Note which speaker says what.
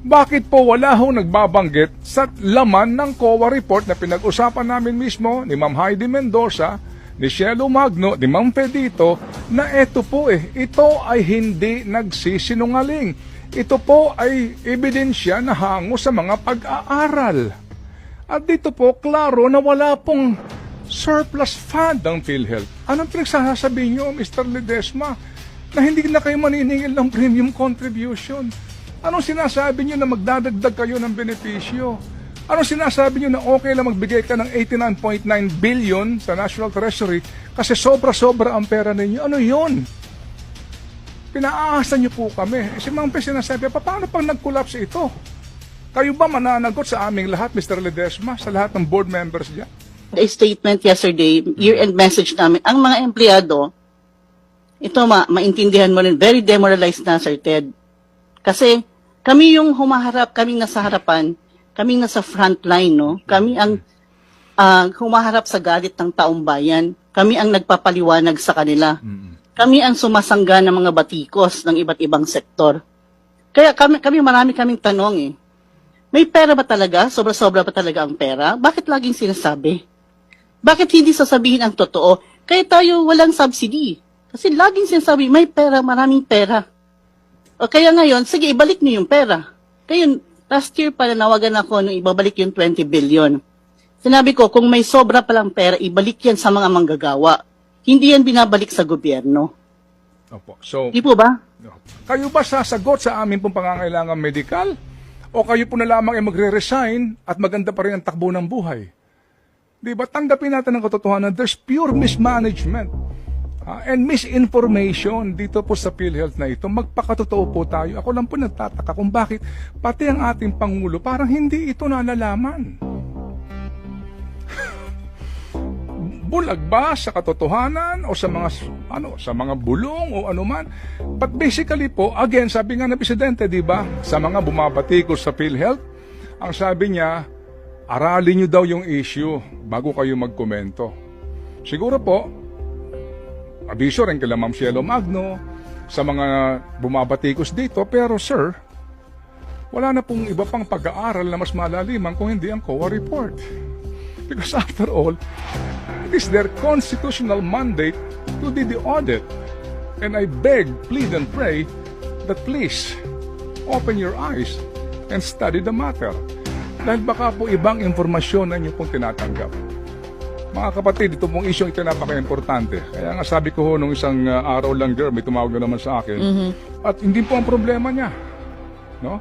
Speaker 1: Bakit po wala ho nagbabanggit sa laman ng COA report na pinag-usapan namin mismo ni Ma'am Heidi Mendoza, ni Shelo Magno, ni Ma'am Pedito, na ito po ito ay hindi nagsisinungaling. Ito po ay ebidensya na hango sa mga pag-aaral. At dito po, klaro na wala pong surplus fund ng PhilHealth. Anong pinagsasabi nyo, Mr. Ledesma, na hindi na kayo maniningil ng premium contribution? Anong sinasabi nyo na magdadagdag kayo ng benepisyo? Anong sinasabi nyo na okay lang magbigay ka ng 89.9 billion sa National Treasury kasi sobra-sobra ang pera ninyo? Ano yun? Pinaasa nyo po kami. Si Ma'am Pe sinasabi, paano pag nag-collapse ito? Kayo ba mananagot sa aming lahat, Mr. Ledesma, sa lahat ng board members dyan?
Speaker 2: A statement yesterday, year-end message namin, ang mga empleyado, ito maintindihan mo rin, very demoralized na, Sir Ted. Kasi kami yung humaharap, kaming nasa harapan, kaming nasa front line, no? Kami ang humaharap sa galit ng taong bayan. Kami ang nagpapaliwanag sa kanila. Kami ang sumasangga ng mga batikos ng iba't ibang sektor. Kaya kami marami kaming tanong eh. May pera ba talaga? Sobra-sobra ba talaga ang pera? Bakit laging sinasabi? Bakit hindi sasabihin ang totoo? Kaya tayo walang subsidy. Kasi laging sinasabi, may pera, maraming pera. O kaya ngayon, sige, ibalik niyo yung pera. Kaya last year pala nawagan ako nung ibabalik yung 20 billion. Sinabi ko, kung may sobra palang pera, ibalik yan sa mga manggagawa. Hindi yan binabalik sa gobyerno.
Speaker 1: Opo. So,
Speaker 2: Di po ba?
Speaker 1: kayo ba sasagot sa amin pong pangangailangan medikal? O kayo po na lamang ay magre-resign at maganda pa rin ang takbo ng buhay? Di ba? Tanggapin natin ang katotohanan. There's pure mismanagement. And misinformation dito po sa PhilHealth na ito. Magpakatotoo po tayo. Ako lang po nagtataka kung bakit pati ang ating Pangulo parang hindi ito nalalaman. Bulag ba sa katotohanan o sa mga bulong o anuman? But basically po, again, sabi nga ng Presidente, di ba, sa mga bumabatikos sa PhilHealth, ang sabi niya, aralin niyo daw yung issue bago kayo magkomento. Siguro po, abiso rin kila Ma'am Shelo Magno sa mga bumabatikos dito, pero sir, wala na pong iba pang pag-aaral na mas malaliman kung hindi ang COA report. Because after all, it is their constitutional mandate to do the audit. And I beg, plead, and pray that please open your eyes and study the matter. Dahil baka po ibang informasyon na inyo pong tinatanggap. Mga kapatid, ito pong isyong ito napaka-importante. Kaya nga sabi ko nung isang araw lang, girl, may tumawag na naman sa akin. At hindi po ang problema niya. No?